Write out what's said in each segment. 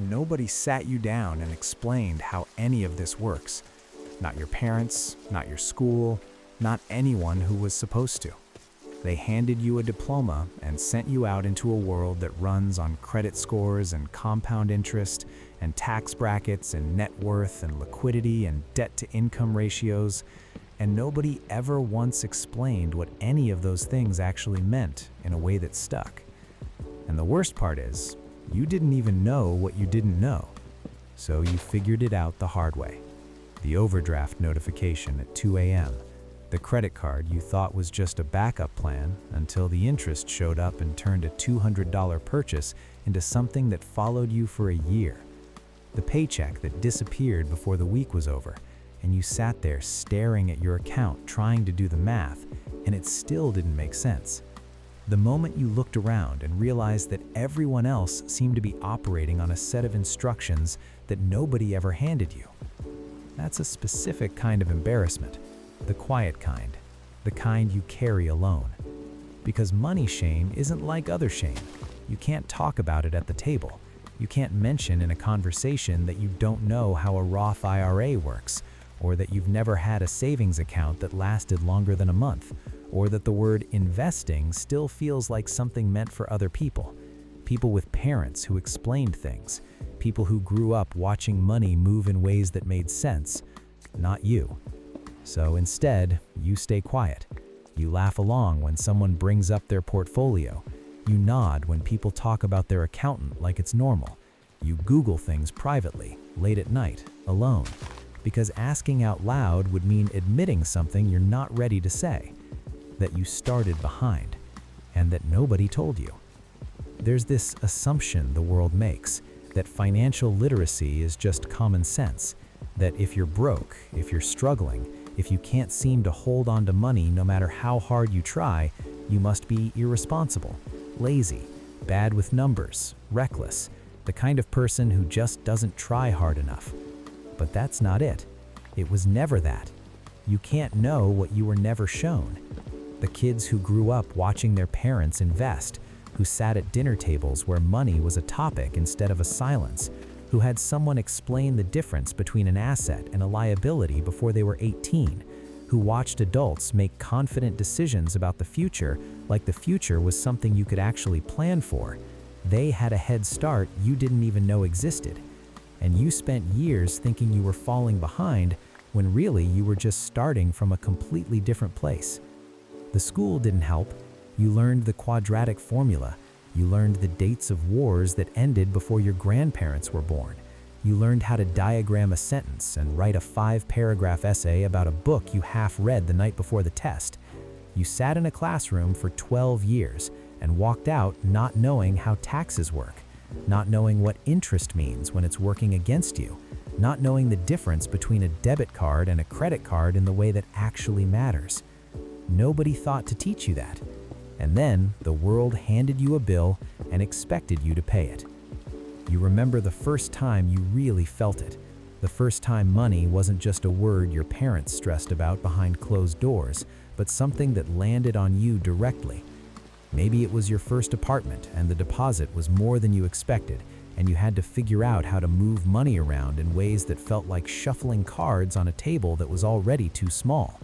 nobody sat you down and explained how any of this works. Not your parents, not your school, not anyone who was supposed to. They handed you a diploma and sent you out into a world that runs on credit scores and compound interest and tax brackets and net worth and liquidity and debt-to-income ratios, and nobody ever once explained what any of those things actually meant in a way that stuck. And the worst part is, you didn't even know what you didn't know. So you figured it out the hard way. The overdraft notification at 2 a.m., the credit card you thought was just a backup plan until the interest showed up and turned a $200 purchase into something that followed you for a year. The paycheck that disappeared before the week was over, and you sat there staring at your account trying to do the math, and it still didn't make sense. The moment you looked around and realized that everyone else seemed to be operating on a set of instructions that nobody ever handed you. That's a specific kind of embarrassment. The quiet kind, the kind you carry alone. Because money shame isn't like other shame. You can't talk about it at the table. You can't mention in a conversation that you don't know how a Roth IRA works, or that you've never had a savings account that lasted longer than a month, or that the word investing still feels like something meant for other people. People with parents who explained things. People who grew up watching money move in ways that made sense. Not you. So instead, you stay quiet. You laugh along when someone brings up their portfolio. You nod when people talk about their accountant like it's normal. You Google things privately, late at night, alone. Because asking out loud would mean admitting something you're not ready to say. That you started behind. And that nobody told you. There's this assumption the world makes, that financial literacy is just common sense. That if you're broke, if you're struggling, if you can't seem to hold on to money no matter how hard you try, you must be irresponsible, lazy, bad with numbers, reckless, the kind of person who just doesn't try hard enough. But that's not it. It was never that. You can't know what you were never shown. The kids who grew up watching their parents invest, who sat at dinner tables where money was a topic instead of a silence, who had someone explain the difference between an asset and a liability before they were 18, who watched adults make confident decisions about the future like the future was something you could actually plan for. They had a head start you didn't even know existed. And you spent years thinking you were falling behind when really you were just starting from a completely different place. The school didn't help. You learned the quadratic formula. You learned the dates of wars that ended before your grandparents were born. You learned how to diagram a sentence and write a 5-paragraph essay about a book you half read the night before the test. You sat in a classroom for 12 years and walked out not knowing how taxes work, not knowing what interest means when it's working against you, not knowing the difference between a debit card and a credit card in the way that actually matters. Nobody thought to teach you that. And then the world handed you a bill and expected you to pay it. You remember the first time you really felt it. The first time money wasn't just a word your parents stressed about behind closed doors, but something that landed on you directly. Maybe it was your first apartment and the deposit was more than you expected, and you had to figure out how to move money around in ways that felt like shuffling cards on a table that was already too small.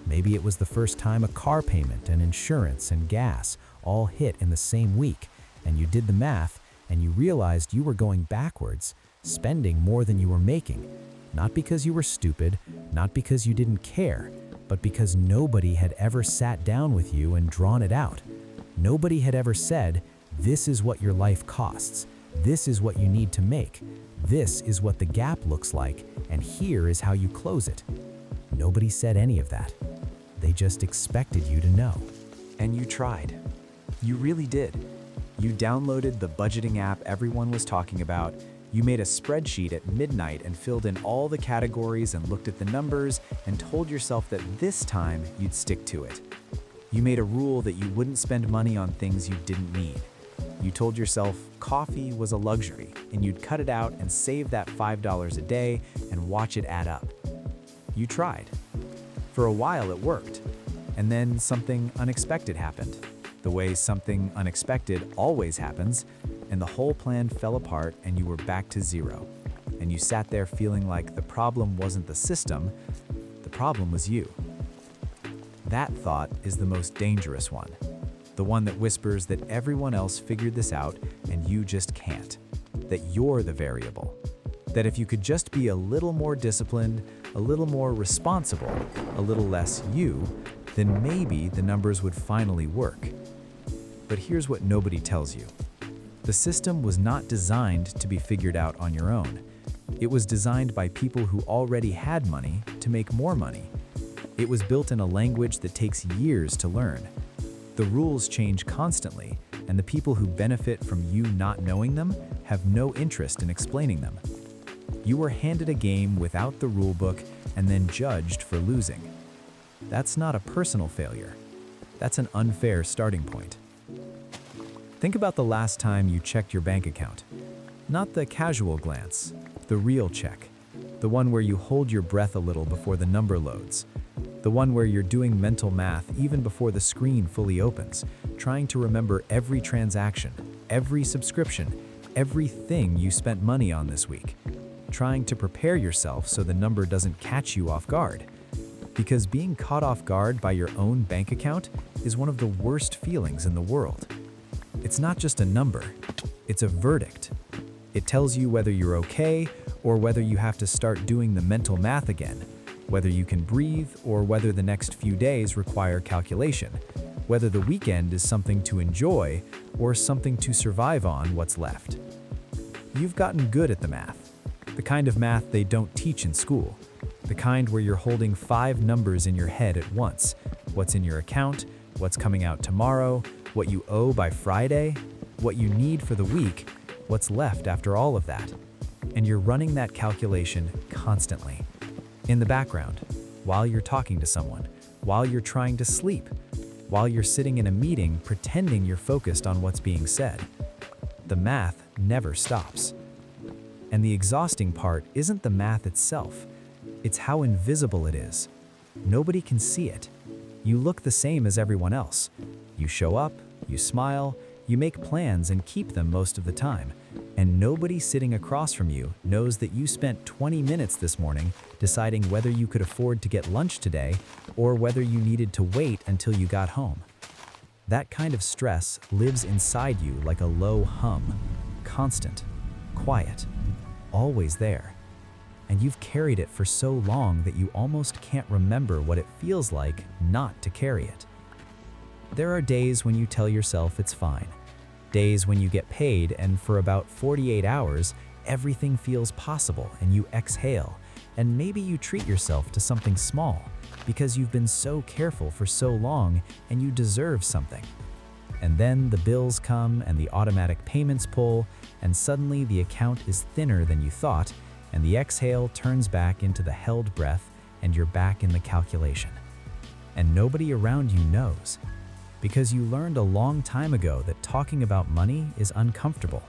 Maybe it was the first time a car payment and insurance and gas all hit in the same week, and you did the math and you realized you were going backwards, spending more than you were making, not because you were stupid, not because you didn't care, but because nobody had ever sat down with you and drawn it out. Nobody had ever said, this is what your life costs, this is what you need to make, this is what the gap looks like, and here is how you close it. Nobody said any of that. They just expected you to know. And you tried. You really did. You downloaded the budgeting app everyone was talking about. You made a spreadsheet at midnight and filled in all the categories and looked at the numbers and told yourself that this time you'd stick to it. You made a rule that you wouldn't spend money on things you didn't need. You told yourself coffee was a luxury and you'd cut it out and save that $5 a day and watch it add up. You tried. For a while it worked, and then something unexpected happened. The way something unexpected always happens, and the whole plan fell apart and you were back to zero. And you sat there feeling like the problem wasn't the system, the problem was you. That thought is the most dangerous one. The one that whispers that everyone else figured this out and you just can't. That you're the variable. That if you could just be a little more disciplined, a little more responsible, a little less you, then maybe the numbers would finally work. But here's what nobody tells you. The system was not designed to be figured out on your own. It was designed by people who already had money to make more money. It was built in a language that takes years to learn. The rules change constantly, and the people who benefit from you not knowing them have no interest in explaining them. You were handed a game without the rulebook and then judged for losing. That's not a personal failure. That's an unfair starting point. Think about the last time you checked your bank account. Not the casual glance, the real check. The one where you hold your breath a little before the number loads. The one where you're doing mental math even before the screen fully opens, trying to remember every transaction, every subscription, everything you spent money on this week. Trying to prepare yourself so the number doesn't catch you off guard. Because being caught off guard by your own bank account is one of the worst feelings in the world. It's not just a number, it's a verdict. It tells you whether you're okay or whether you have to start doing the mental math again, whether you can breathe or whether the next few days require calculation, whether the weekend is something to enjoy or something to survive on what's left. You've gotten good at the math, the kind of math they don't teach in school, the kind where you're holding 5 numbers in your head at once, what's in your account, what's coming out tomorrow, what you owe by Friday, what you need for the week, what's left after all of that. And you're running that calculation constantly. In the background, while you're talking to someone, while you're trying to sleep, while you're sitting in a meeting pretending you're focused on what's being said. The math never stops. And the exhausting part isn't the math itself, it's how invisible it is. Nobody can see it. You look the same as everyone else. You show up, you smile, you make plans and keep them most of the time. And nobody sitting across from you knows that you spent 20 minutes this morning deciding whether you could afford to get lunch today or whether you needed to wait until you got home. That kind of stress lives inside you like a low hum, constant, quiet, always there. And you've carried it for so long that you almost can't remember what it feels like not to carry it. There are days when you tell yourself it's fine. Days when you get paid and for about 48 hours, everything feels possible and you exhale, and maybe you treat yourself to something small because you've been so careful for so long and you deserve something. And then the bills come and the automatic payments pull, and suddenly the account is thinner than you thought, and the exhale turns back into the held breath and you're back in the calculation. And nobody around you knows. Because you learned a long time ago that talking about money is uncomfortable,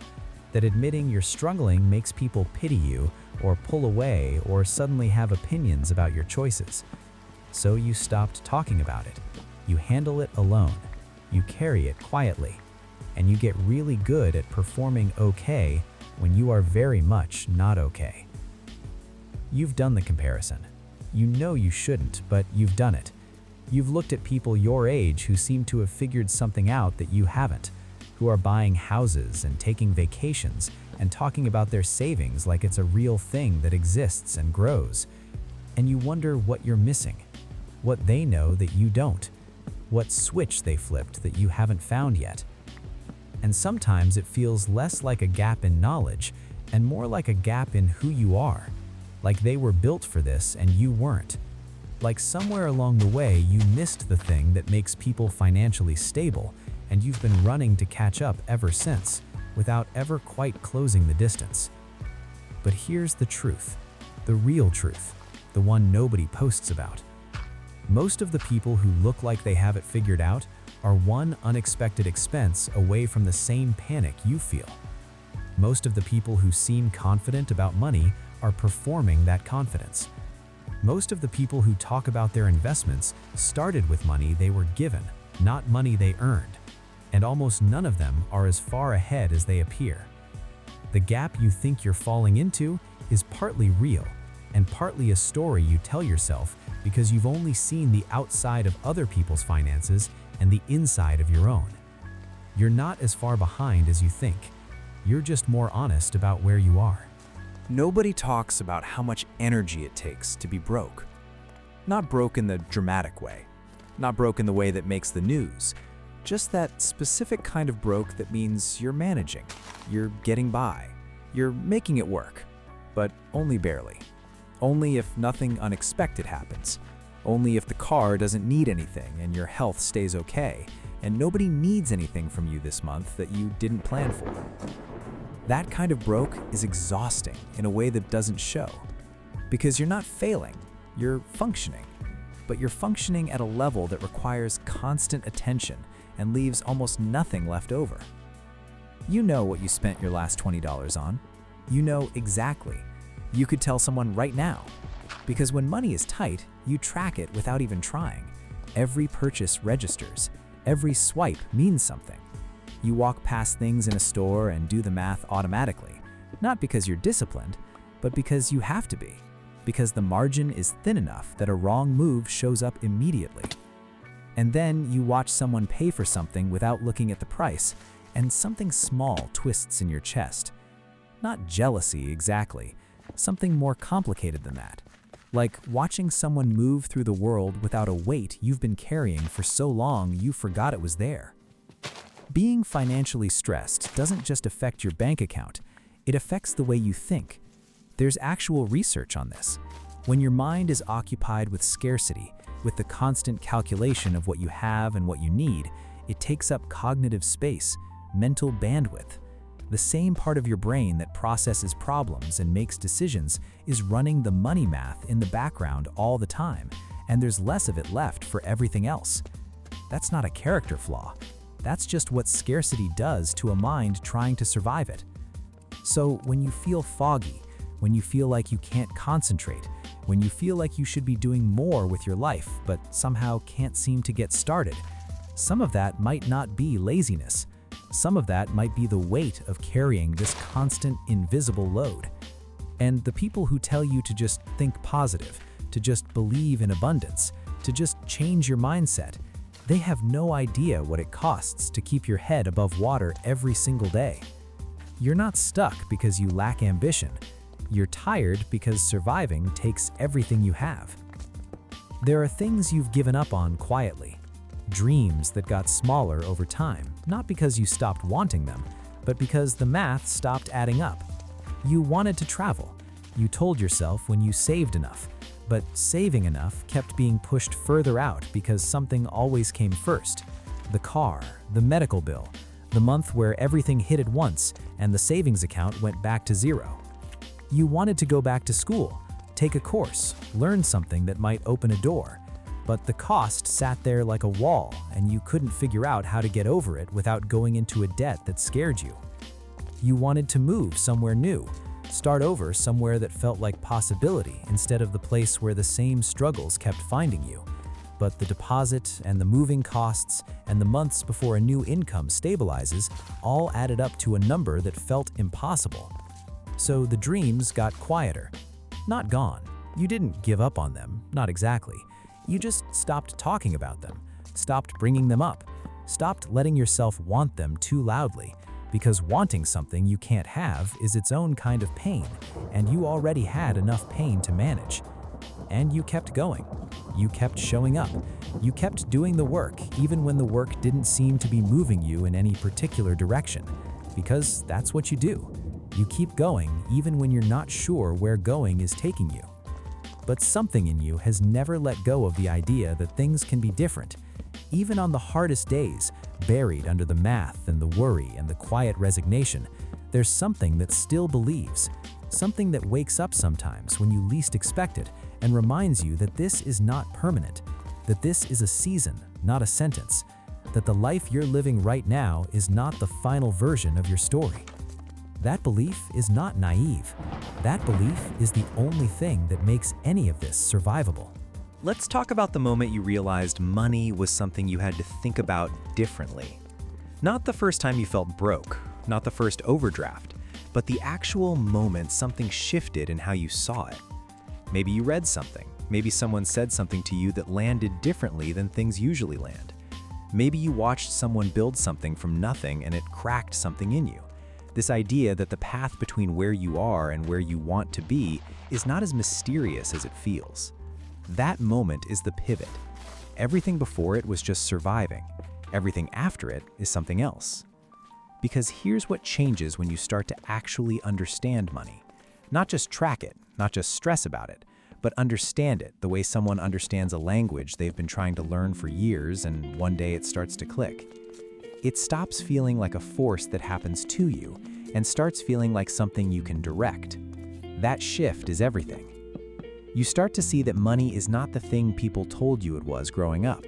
that admitting you're struggling makes people pity you or pull away or suddenly have opinions about your choices. So you stopped talking about it. You handle it alone. You carry it quietly. And you get really good at performing okay when you are very much not okay. You've done the comparison. You know you shouldn't, but you've done it. You've looked at people your age who seem to have figured something out that you haven't, who are buying houses and taking vacations and talking about their savings like it's a real thing that exists and grows. And you wonder what you're missing, what they know that you don't, what switch they flipped that you haven't found yet. And sometimes it feels less like a gap in knowledge and more like a gap in who you are, like they were built for this and you weren't. Like somewhere along the way, you missed the thing that makes people financially stable, and you've been running to catch up ever since, without ever quite closing the distance. But here's the truth, the real truth, the one nobody posts about. Most of the people who look like they have it figured out are one unexpected expense away from the same panic you feel. Most of the people who seem confident about money are performing that confidence. Most of the people who talk about their investments started with money they were given, not money they earned. and almost none of them are as far ahead as they appear. The gap you think you're falling into is partly real and partly a story you tell yourself because you've only seen the outside of other people's finances and the inside of your own. You're not as far behind as you think. You're just more honest about where you are. Nobody talks about how much energy it takes to be broke. Not broke in the dramatic way, not broke in the way that makes the news, just that specific kind of broke that means you're managing, you're getting by, you're making it work, but only barely. Only if nothing unexpected happens. Only if the car doesn't need anything and your health stays okay, and nobody needs anything from you this month that you didn't plan for. That kind of broke is exhausting in a way that doesn't show. Because you're not failing, you're functioning. But you're functioning at a level that requires constant attention and leaves almost nothing left over. You know what you spent your last $20 on. You know exactly. You could tell someone right now. Because when money is tight, you track it without even trying. Every purchase registers. Every swipe means something. You walk past things in a store and do the math automatically, not because you're disciplined, but because you have to be, because the margin is thin enough that a wrong move shows up immediately. And then you watch someone pay for something without looking at the price, and something small twists in your chest. Not jealousy exactly, something more complicated than that. Like watching someone move through the world without a weight you've been carrying for so long you forgot it was there. Being financially stressed doesn't just affect your bank account, it affects the way you think. There's actual research on this. When your mind is occupied with scarcity, with the constant calculation of what you have and what you need, it takes up cognitive space, mental bandwidth. The same part of your brain that processes problems and makes decisions is running the money math in the background all the time, and there's less of it left for everything else. That's not a character flaw. That's just what scarcity does to a mind trying to survive it. So when you feel foggy, when you feel like you can't concentrate, when you feel like you should be doing more with your life but somehow can't seem to get started, some of that might not be laziness. Some of that might be the weight of carrying this constant, invisible load. And the people who tell you to just think positive, to just believe in abundance, to just change your mindset, they have no idea what it costs to keep your head above water every single day. You're not stuck because you lack ambition. You're tired because surviving takes everything you have. There are things you've given up on quietly. Dreams that got smaller over time, not because you stopped wanting them, but because the math stopped adding up. You wanted to travel. You told yourself when you saved enough, but saving enough kept being pushed further out because something always came first. The car, the medical bill, the month where everything hit at once and the savings account went back to zero. You wanted to go back to school, take a course, learn something that might open a door, but the cost sat there like a wall and you couldn't figure out how to get over it without going into a debt that scared you. You wanted to move somewhere new, start over somewhere that felt like possibility instead of the place where the same struggles kept finding you. But the deposit and the moving costs and the months before a new income stabilizes all added up to a number that felt impossible. So the dreams got quieter. Not gone. You didn't give up on them, not exactly. You just stopped talking about them, stopped bringing them up, stopped letting yourself want them too loudly, because wanting something you can't have is its own kind of pain, and you already had enough pain to manage. And you kept going. You kept showing up. You kept doing the work even when the work didn't seem to be moving you in any particular direction, because that's what you do. You keep going even when you're not sure where going is taking you. But something in you has never let go of the idea that things can be different. Even on the hardest days, buried under the math and the worry and the quiet resignation, there's something that still believes, something that wakes up sometimes when you least expect it and reminds you that this is not permanent, that this is a season, not a sentence, that the life you're living right now is not the final version of your story. That belief is not naive. That belief is the only thing that makes any of this survivable. Let's talk about the moment you realized money was something you had to think about differently. Not the first time you felt broke, not the first overdraft, but the actual moment something shifted in how you saw it. Maybe you read something. Maybe someone said something to you that landed differently than things usually land. Maybe you watched someone build something from nothing and it cracked something in you. This idea that the path between where you are and where you want to be is not as mysterious as it feels. That moment is the pivot. Everything before it was just surviving. Everything after it is something else. Because here's what changes when you start to actually understand money. Not just track it, not just stress about it, but understand it the way someone understands a language they've been trying to learn for years and one day it starts to click. It stops feeling like a force that happens to you and starts feeling like something you can direct. That shift is everything. You start to see that money is not the thing people told you it was growing up,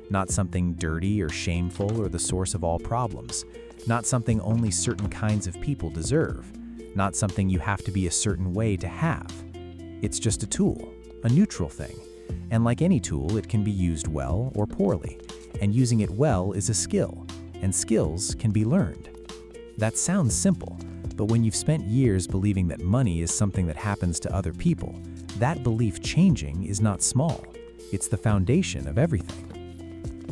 not something dirty or shameful or the source of all problems, not something only certain kinds of people deserve, not something you have to be a certain way to have. It's just a tool, a neutral thing, and like any tool, it can be used well or poorly, and using it well is a skill, and skills can be learned. That sounds simple, but when you've spent years believing that money is something that happens to other people, that belief changing is not small. It's the foundation of everything.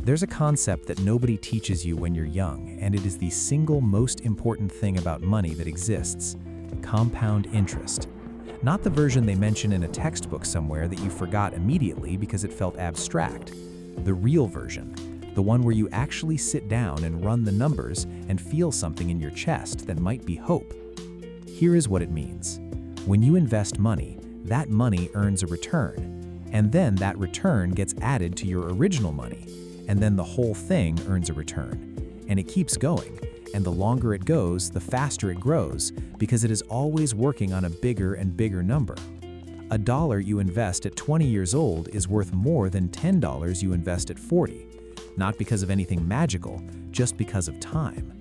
There's a concept that nobody teaches you when you're young, and it is the single most important thing about money that exists: compound interest. Not the version they mention in a textbook somewhere that you forgot immediately because it felt abstract. The real version, the one where you actually sit down and run the numbers and feel something in your chest that might be hope. Here is what it means. When you invest money, that money earns a return, and then that return gets added to your original money, and then the whole thing earns a return. And it keeps going, and the longer it goes, the faster it grows, because it is always working on a bigger and bigger number. $1 you invest at 20 years old is worth more than $10 you invest at 40, not because of anything magical, just because of time.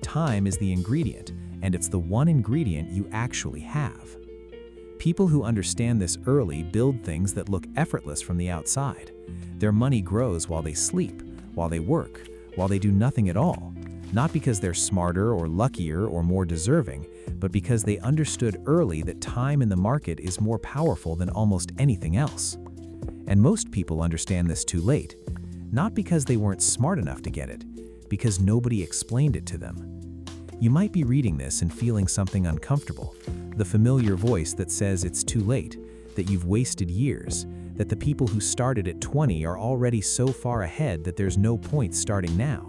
Time is the ingredient, and it's the one ingredient you actually have. People who understand this early build things that look effortless from the outside. Their money grows while they sleep, while they work, while they do nothing at all. Not because they're smarter or luckier or more deserving, but because they understood early that time in the market is more powerful than almost anything else. And most people understand this too late, not because they weren't smart enough to get it, because nobody explained it to them. You might be reading this and feeling something uncomfortable, the familiar voice that says it's too late, that you've wasted years, that the people who started at 20 are already so far ahead that there's no point starting now.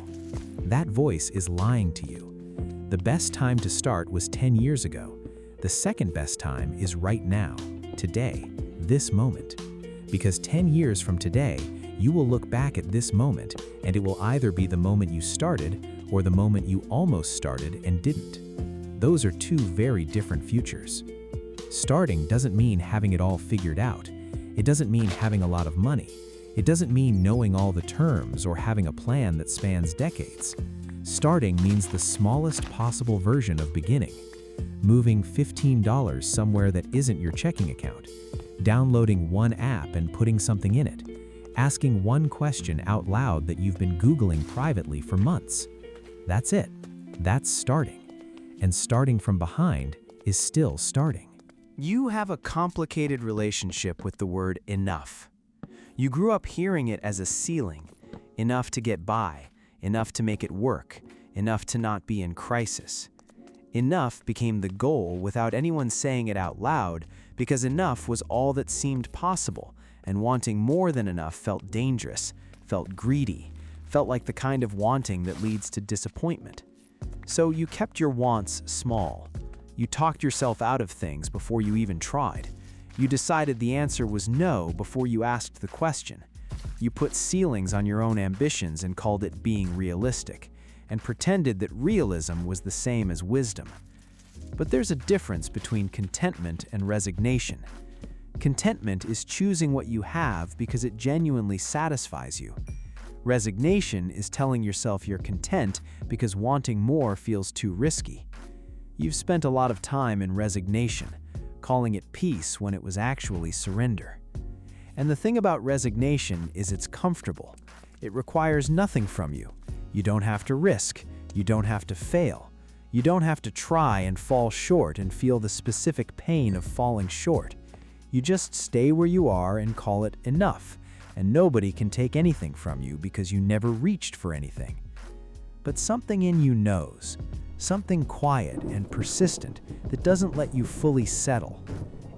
That voice is lying to you. The best time to start was 10 years ago. The second best time is right now, today, this moment. Because 10 years from today, you will look back at this moment and it will either be the moment you started or the moment you almost started and didn't. Those are two very different futures. Starting doesn't mean having it all figured out. It doesn't mean having a lot of money. It doesn't mean knowing all the terms or having a plan that spans decades. Starting means the smallest possible version of beginning. Moving $15 somewhere that isn't your checking account. Downloading one app and putting something in it. Asking one question out loud that you've been Googling privately for months. That's it. That's starting. And starting from behind is still starting. You have a complicated relationship with the word enough. You grew up hearing it as a ceiling, enough to get by, enough to make it work, enough to not be in crisis. Enough became the goal without anyone saying it out loud because enough was all that seemed possible, and wanting more than enough felt dangerous, felt greedy, felt like the kind of wanting that leads to disappointment. So you kept your wants small. You talked yourself out of things before you even tried. You decided the answer was no before you asked the question. You put ceilings on your own ambitions and called it being realistic, and pretended that realism was the same as wisdom. But there's a difference between contentment and resignation. Contentment is choosing what you have because it genuinely satisfies you. Resignation is telling yourself you're content because wanting more feels too risky. You've spent a lot of time in resignation, calling it peace when it was actually surrender. And the thing about resignation is it's comfortable. It requires nothing from you. You don't have to risk. You don't have to fail. You don't have to try and fall short and feel the specific pain of falling short. You just stay where you are and call it enough, and nobody can take anything from you because you never reached for anything. But something in you knows, something quiet and persistent that doesn't let you fully settle.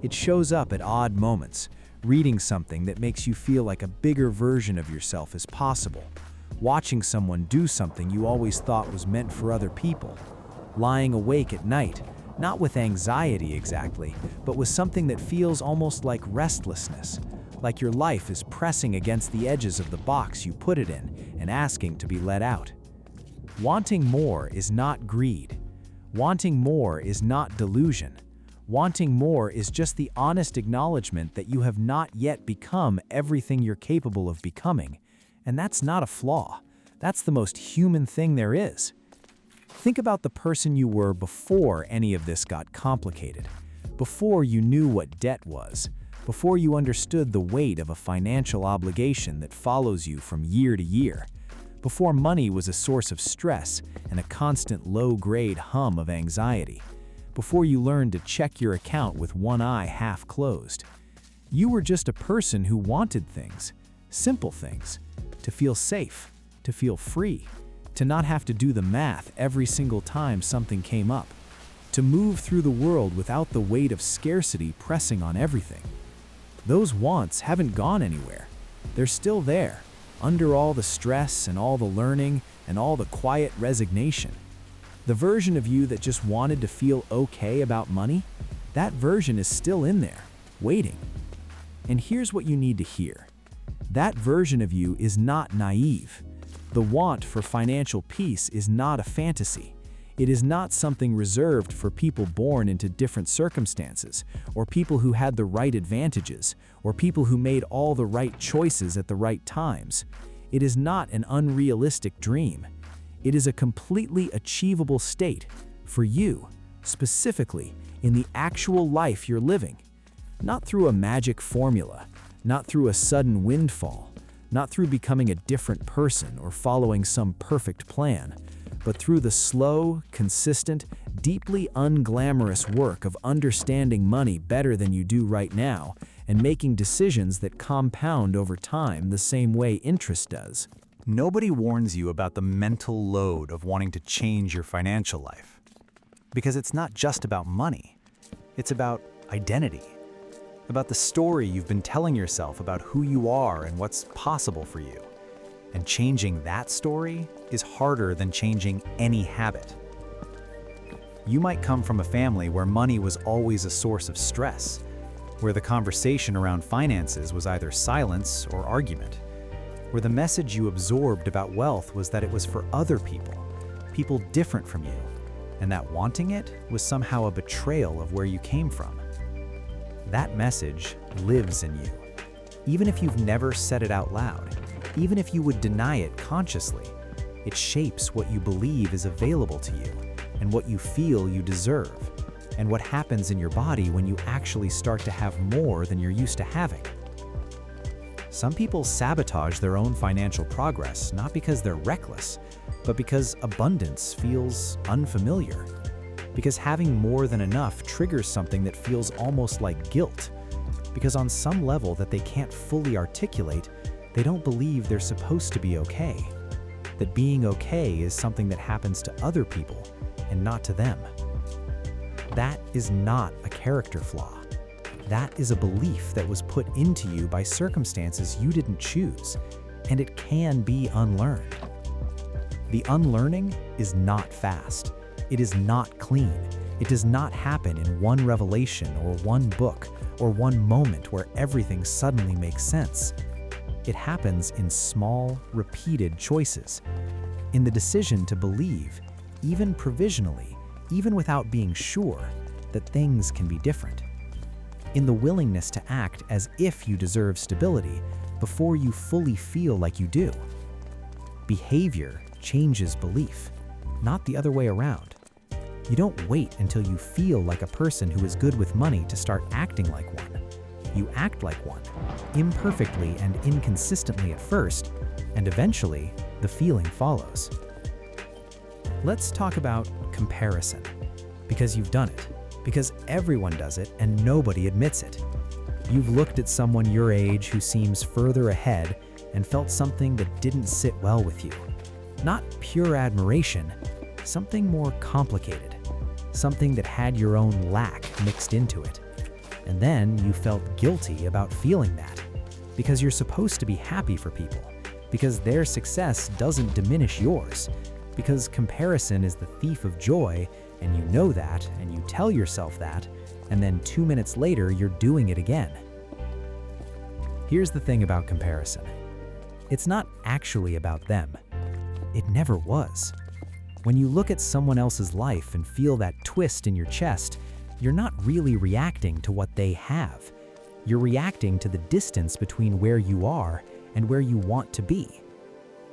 It shows up at odd moments, reading something that makes you feel like a bigger version of yourself is possible, watching someone do something you always thought was meant for other people, lying awake at night, not with anxiety exactly, but with something that feels almost like restlessness, like your life is pressing against the edges of the box you put it in and asking to be let out. Wanting more is not greed. Wanting more is not delusion. Wanting more is just the honest acknowledgement that you have not yet become everything you're capable of becoming. And that's not a flaw. That's the most human thing there is. Think about the person you were before any of this got complicated, before you knew what debt was, before you understood the weight of a financial obligation that follows you from year to year, before money was a source of stress and a constant low-grade hum of anxiety, before you learned to check your account with one eye half closed. You were just a person who wanted things, simple things, to feel safe, to feel free, to not have to do the math every single time something came up, to move through the world without the weight of scarcity pressing on everything. Those wants haven't gone anywhere. They're still there, under all the stress and all the learning and all the quiet resignation. The version of you that just wanted to feel okay about money, that version is still in there, waiting. And here's what you need to hear. That version of you is not naive. The want for financial peace is not a fantasy. It is not something reserved for people born into different circumstances, or people who had the right advantages, or people who made all the right choices at the right times. It is not an unrealistic dream. It is a completely achievable state for you, specifically in the actual life you're living. Not through a magic formula, not through a sudden windfall, not through becoming a different person or following some perfect plan, but through the slow, consistent, deeply unglamorous work of understanding money better than you do right now and making decisions that compound over time the same way interest does. Nobody warns you about the mental load of wanting to change your financial life. Because it's not just about money. It's about identity. About the story you've been telling yourself about who you are and what's possible for you. And changing that story is harder than changing any habit. You might come from a family where money was always a source of stress, where the conversation around finances was either silence or argument, where the message you absorbed about wealth was that it was for other people, people different from you, and that wanting it was somehow a betrayal of where you came from. That message lives in you. Even if you've never said it out loud, even if you would deny it consciously, it shapes what you believe is available to you and what you feel you deserve, and what happens in your body when you actually start to have more than you're used to having. Some people sabotage their own financial progress not because they're reckless, but because abundance feels unfamiliar. Because having more than enough triggers something that feels almost like guilt. Because on some level that they can't fully articulate, they don't believe they're supposed to be okay. That being okay is something that happens to other people and not to them. That is not a character flaw. That is a belief that was put into you by circumstances you didn't choose, and it can be unlearned. The unlearning is not fast. It is not clean. It does not happen in one revelation or one book or one moment where everything suddenly makes sense. It happens in small, repeated choices. In the decision to believe, even provisionally, even without being sure, that things can be different. In the willingness to act as if you deserve stability before you fully feel like you do. Behavior changes belief, not the other way around. You don't wait until you feel like a person who is good with money to start acting like one. You act like one, imperfectly and inconsistently at first, and eventually the feeling follows. Let's talk about comparison. Because you've done it. Because everyone does it and nobody admits it. You've looked at someone your age who seems further ahead and felt something that didn't sit well with you. Not pure admiration, something more complicated. Something that had your own lack mixed into it. And then you felt guilty about feeling that. Because you're supposed to be happy for people. Because their success doesn't diminish yours. Because comparison is the thief of joy, and you know that, and you tell yourself that, and then 2 minutes later you're doing it again. Here's the thing about comparison. It's not actually about them. It never was. When you look at someone else's life and feel that twist in your chest, you're not really reacting to what they have. You're reacting to the distance between where you are and where you want to be.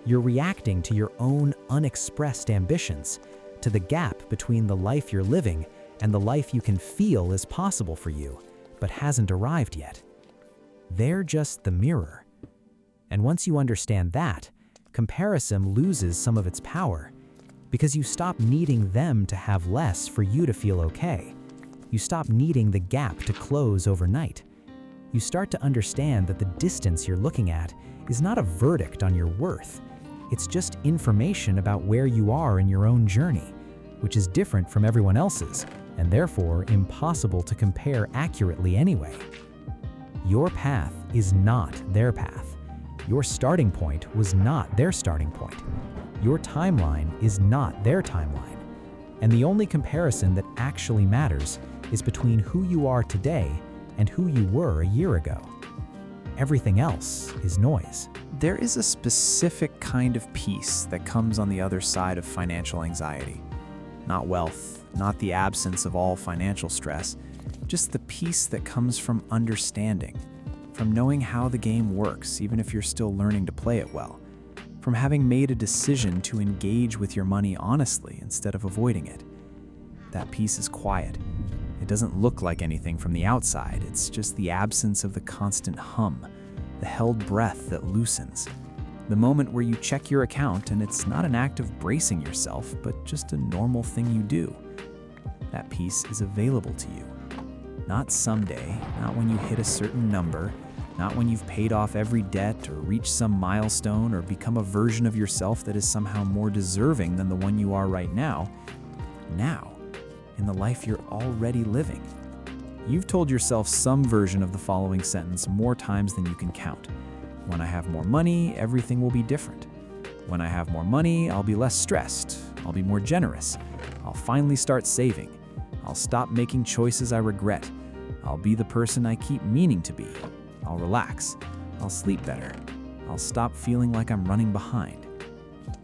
You're reacting to your own unexpressed ambitions, to the gap between the life you're living and the life you can feel is possible for you, but hasn't arrived yet. They're just the mirror. And once you understand that, comparison loses some of its power, because you stop needing them to have less for you to feel okay. You stop needing the gap to close overnight. You start to understand that the distance you're looking at is not a verdict on your worth. It's just information about where you are in your own journey, which is different from everyone else's, and therefore impossible to compare accurately anyway. Your path is not their path. Your starting point was not their starting point. Your timeline is not their timeline. And the only comparison that actually matters is between who you are today and who you were a year ago. Everything else is noise. There is a specific kind of peace that comes on the other side of financial anxiety. Not wealth, not the absence of all financial stress, just the peace that comes from understanding, from knowing how the game works even if you're still learning to play it well, from having made a decision to engage with your money honestly instead of avoiding it. That peace is quiet. It doesn't look like anything from the outside. It's just the absence of the constant hum, the held breath that loosens. The moment where you check your account and it's not an act of bracing yourself, but just a normal thing you do. That peace is available to you. Not someday, not when you hit a certain number, not when you've paid off every debt or reached some milestone or become a version of yourself that is somehow more deserving than the one you are right now. Now, in the life you're already living. You've told yourself some version of the following sentence more times than you can count. When I have more money, everything will be different. When I have more money, I'll be less stressed. I'll be more generous. I'll finally start saving. I'll stop making choices I regret. I'll be the person I keep meaning to be. I'll relax. I'll sleep better. I'll stop feeling like I'm running behind.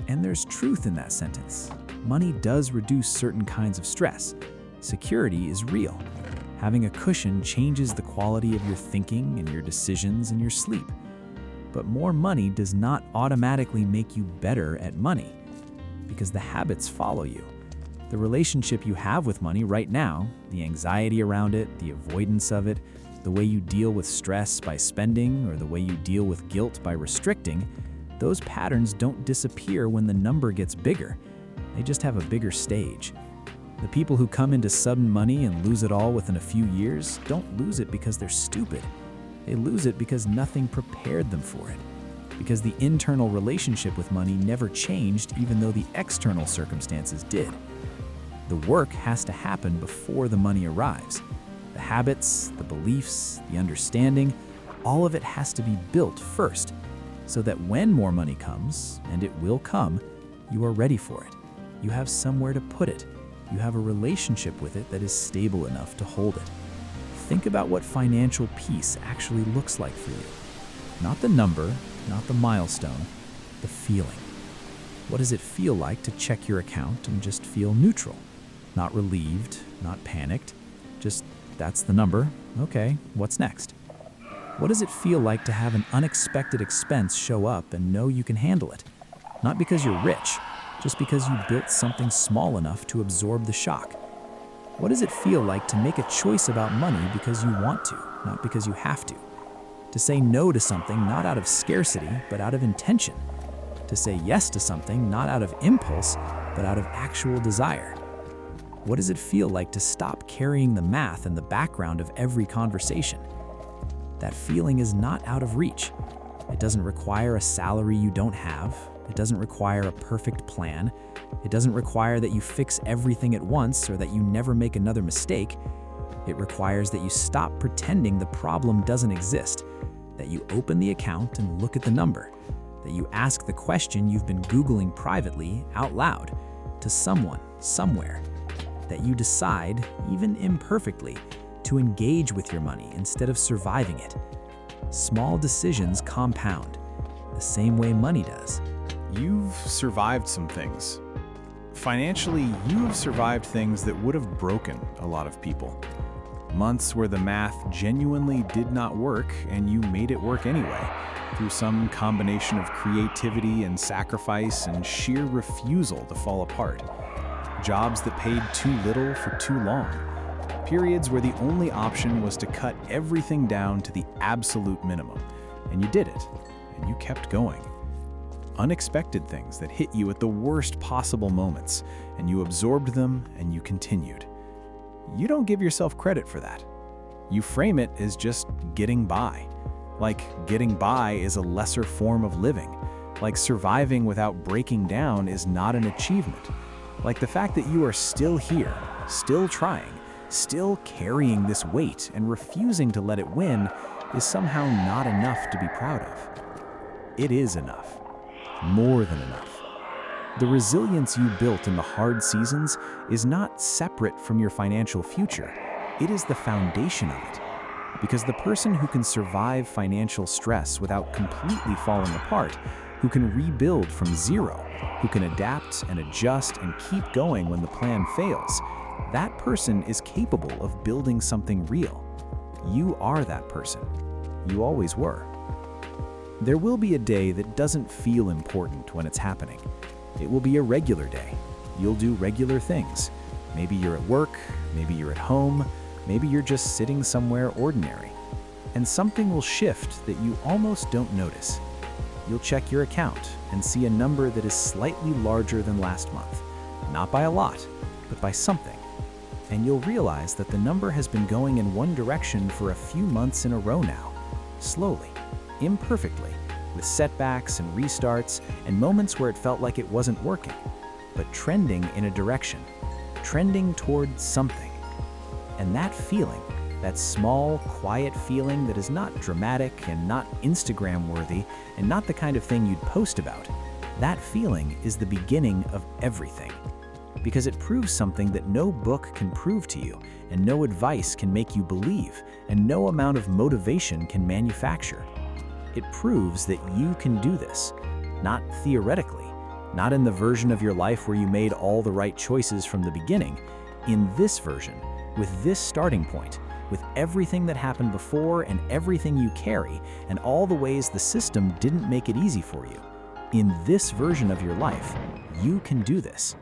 And there's truth in that sentence. Money does reduce certain kinds of stress. Security is real. Having a cushion changes the quality of your thinking and your decisions and your sleep. But more money does not automatically make you better at money, because the habits follow you. The relationship you have with money right now, the anxiety around it, the avoidance of it, the way you deal with stress by spending or the way you deal with guilt by restricting, those patterns don't disappear when the number gets bigger. They just have a bigger stage. The people who come into sudden money and lose it all within a few years don't lose it because they're stupid. They lose it because nothing prepared them for it. Because the internal relationship with money never changed even though the external circumstances did. The work has to happen before the money arrives. The habits, the beliefs, the understanding, all of it has to be built first, so that when more money comes, and it will come, you are ready for it. You have somewhere to put it. You have a relationship with it that is stable enough to hold it. Think about what financial peace actually looks like for you. Not the number, not the milestone, the feeling. What does it feel like to check your account and just feel neutral? Not relieved, not panicked, just that's the number. Okay, what's next? What does it feel like to have an unexpected expense show up and know you can handle it? Not because you're rich, just because you built something small enough to absorb the shock. What does it feel like to make a choice about money because you want to, not because you have to? To say no to something not out of scarcity, but out of intention. To say yes to something not out of impulse, but out of actual desire. What does it feel like to stop carrying the math in the background of every conversation? That feeling is not out of reach. It doesn't require a salary you don't have. It doesn't require a perfect plan. It doesn't require that you fix everything at once or that you never make another mistake. It requires that you stop pretending the problem doesn't exist, that you open the account and look at the number, that you ask the question you've been Googling privately out loud to someone, somewhere, that you decide, even imperfectly, to engage with your money instead of surviving it. Small decisions compound, the same way money does. You've survived some things. Financially, you've survived things that would have broken a lot of people. Months where the math genuinely did not work and you made it work anyway, through some combination of creativity and sacrifice and sheer refusal to fall apart. Jobs that paid too little for too long. Periods where the only option was to cut everything down to the absolute minimum. And you did it, and you kept going. Unexpected things that hit you at the worst possible moments, and you absorbed them and you continued. You don't give yourself credit for that. You frame it as just getting by. Like getting by is a lesser form of living. Like surviving without breaking down is not an achievement. Like the fact that you are still here, still trying, still carrying this weight and refusing to let it win is somehow not enough to be proud of. It is enough. More than enough. The resilience you built in the hard seasons is not separate from your financial future. It is the foundation of it. Because the person who can survive financial stress without completely falling apart, who can rebuild from zero, who can adapt and adjust and keep going when the plan fails, that person is capable of building something real. You are that person. You always were. There will be a day that doesn't feel important when it's happening. It will be a regular day. You'll do regular things. Maybe you're at work, maybe you're at home, maybe you're just sitting somewhere ordinary. And something will shift that you almost don't notice. You'll check your account and see a number that is slightly larger than last month. Not by a lot, but by something. And you'll realize that the number has been going in one direction for a few months in a row now. Slowly, imperfectly, with setbacks and restarts and moments where it felt like it wasn't working, but trending in a direction, trending toward something. And that feeling, that small, quiet feeling that is not dramatic and not Instagram-worthy and not the kind of thing you'd post about, that feeling is the beginning of everything. Because it proves something that no book can prove to you, and no advice can make you believe, and no amount of motivation can manufacture. It proves that you can do this, not theoretically, not in the version of your life where you made all the right choices from the beginning. In this version, with this starting point, with everything that happened before and everything you carry, and all the ways the system didn't make it easy for you. In this version of your life, you can do this.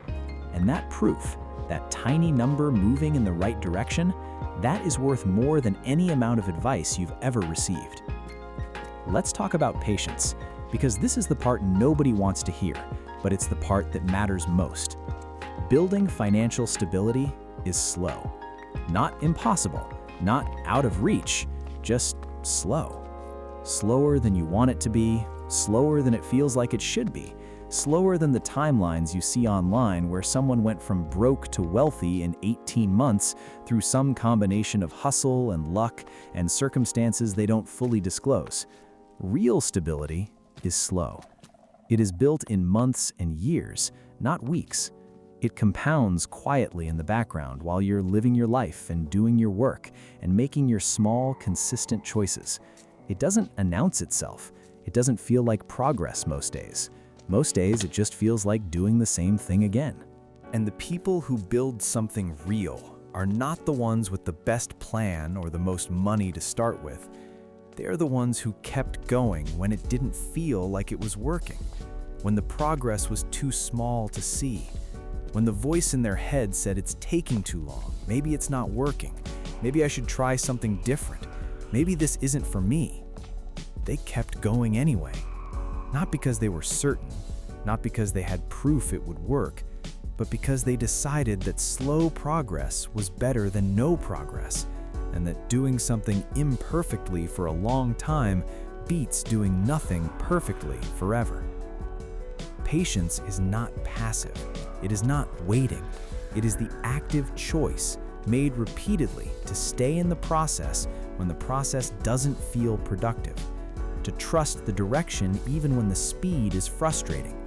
And that proof, that tiny number moving in the right direction, that is worth more than any amount of advice you've ever received. Let's talk about patience, because this is the part nobody wants to hear, but it's the part that matters most. Building financial stability is slow. Not impossible, not out of reach, just slow. Slower than you want it to be, slower than it feels like it should be, slower than the timelines you see online where someone went from broke to wealthy in 18 months through some combination of hustle and luck and circumstances they don't fully disclose. Real stability is slow. It is built in months and years, not weeks. It compounds quietly in the background while you're living your life and doing your work and making your small, consistent choices. It doesn't announce itself. It doesn't feel like progress most days. Most days, it just feels like doing the same thing again. And the people who build something real are not the ones with the best plan or the most money to start with. They're the ones who kept going when it didn't feel like it was working, when the progress was too small to see, when the voice in their head said it's taking too long, maybe it's not working, maybe I should try something different, maybe this isn't for me. They kept going anyway. Not because they were certain, not because they had proof it would work, but because they decided that slow progress was better than no progress, and that doing something imperfectly for a long time beats doing nothing perfectly forever. Patience is not passive. It is not waiting. It is the active choice made repeatedly to stay in the process when the process doesn't feel productive, to trust the direction even when the speed is frustrating,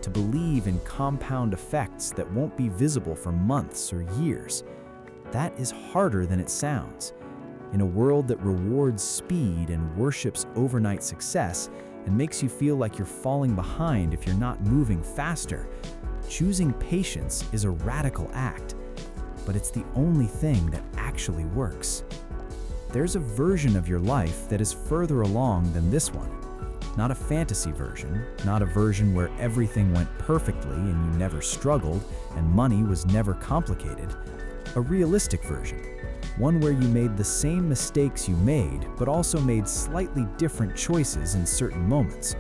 to believe in compound effects that won't be visible for months or years. That is harder than it sounds. In a world that rewards speed and worships overnight success and makes you feel like you're falling behind if you're not moving faster, choosing patience is a radical act, but it's the only thing that actually works. There's a version of your life that is further along than this one. Not a fantasy version, not a version where everything went perfectly and you never struggled and money was never complicated. A realistic version, one where you made the same mistakes you made, but also made slightly different choices in certain moments.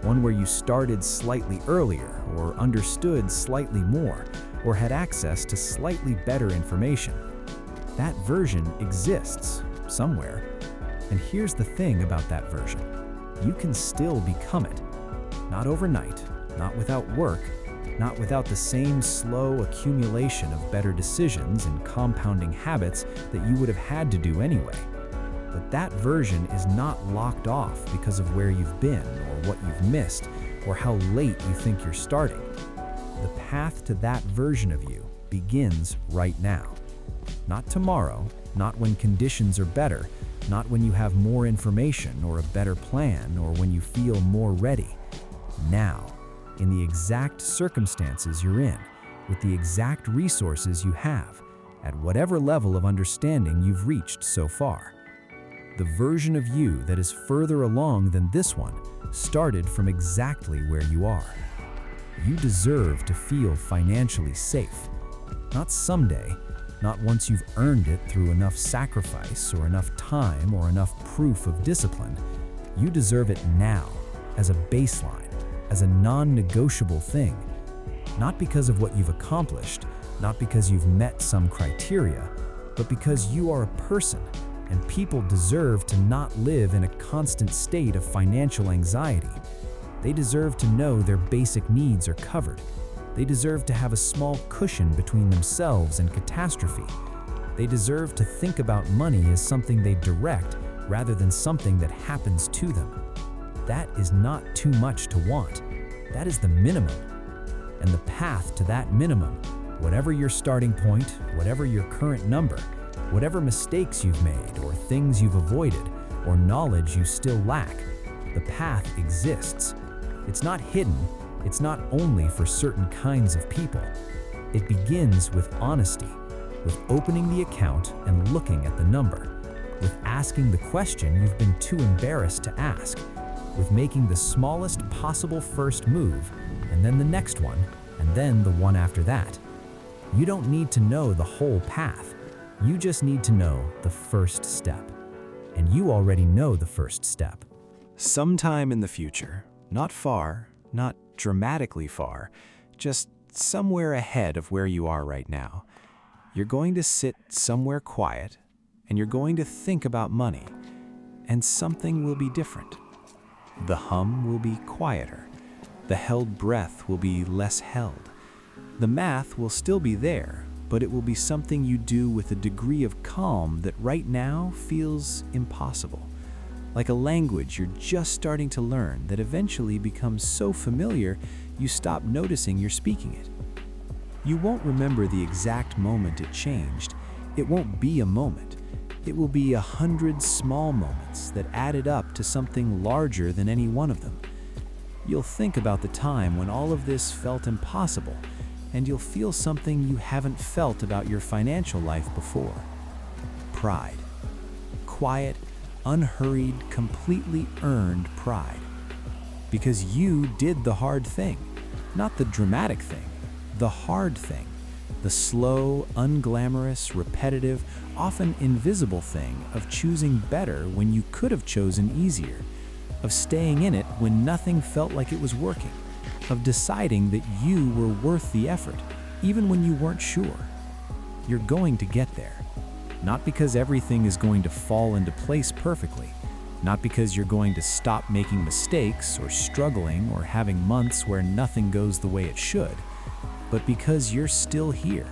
One where you started slightly earlier, or understood slightly more, or had access to slightly better information. That version exists somewhere. And here's the thing about that version. You can still become it. Not overnight, not without work, not without the same slow accumulation of better decisions and compounding habits that you would have had to do anyway. But that version is not locked off because of where you've been or what you've missed or how late you think you're starting. The path to that version of you begins right now. Not tomorrow, not when conditions are better, not when you have more information or a better plan or when you feel more ready. Now, in the exact circumstances you're in, with the exact resources you have, at whatever level of understanding you've reached so far. The version of you that is further along than this one started from exactly where you are. You deserve to feel financially safe. Not someday, not once you've earned it through enough sacrifice or enough time or enough proof of discipline. You deserve it now, as a baseline, as a non-negotiable thing. Not because of what you've accomplished, not because you've met some criteria, but because you are a person, and people deserve to not live in a constant state of financial anxiety. They deserve to know their basic needs are covered. They deserve to have a small cushion between themselves and catastrophe. They deserve to think about money as something they direct rather than something that happens to them. That is not too much to want. That is the minimum. And the path to that minimum, whatever your starting point, whatever your current number, whatever mistakes you've made or things you've avoided or knowledge you still lack, the path exists. It's not hidden. It's not only for certain kinds of people. It begins with honesty, with opening the account and looking at the number, with asking the question you've been too embarrassed to ask, with making the smallest possible first move, and then the next one, and then the one after that. You don't need to know the whole path. You just need to know the first step. And you already know the first step. Sometime in the future, not far, not dramatically far, just somewhere ahead of where you are right now, you're going to sit somewhere quiet and you're going to think about money, and something will be different. The hum will be quieter. The held breath will be less held. The math will still be there, but it will be something you do with a degree of calm that right now feels impossible. Like a language you're just starting to learn that eventually becomes so familiar you stop noticing you're speaking it. You won't remember the exact moment it changed. It won't be a moment. It will be 100 small moments that added up to something larger than any one of them. You'll think about the time when all of this felt impossible, and you'll feel something you haven't felt about your financial life before. Pride. Quiet, unhurried, completely earned pride. Because you did the hard thing, not the dramatic thing, the hard thing, the slow, unglamorous, repetitive, often invisible thing of choosing better when you could have chosen easier, of staying in it when nothing felt like it was working, of deciding that you were worth the effort, even when you weren't sure. You're going to get there. Not because everything is going to fall into place perfectly, not because you're going to stop making mistakes or struggling or having months where nothing goes the way it should, but because you're still here,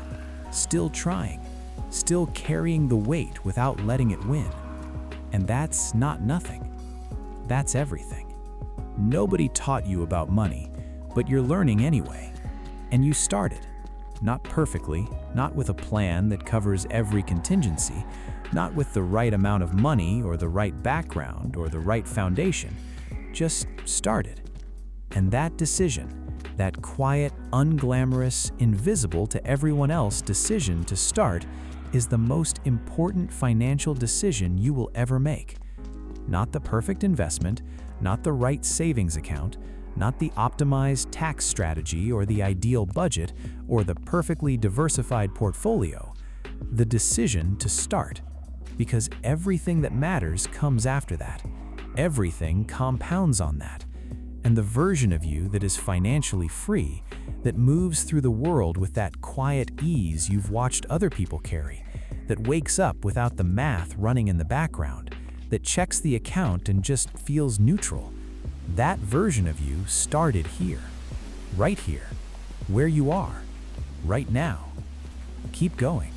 still trying, still carrying the weight without letting it win. And that's not nothing. That's everything. Nobody taught you about money, but you're learning anyway. And you started. Not perfectly, not with a plan that covers every contingency, not with the right amount of money or the right background or the right foundation. Just started. And that decision, that quiet, unglamorous, invisible to everyone else decision to start, is the most important financial decision you will ever make. Not the perfect investment, not the right savings account, not the optimized tax strategy or the ideal budget or the perfectly diversified portfolio. The decision to start. Because everything that matters comes after that. Everything compounds on that. And the version of you that is financially free, that moves through the world with that quiet ease you've watched other people carry, that wakes up without the math running in the background, that checks the account and just feels neutral. That version of you started here, right here, where you are, right now. Keep going.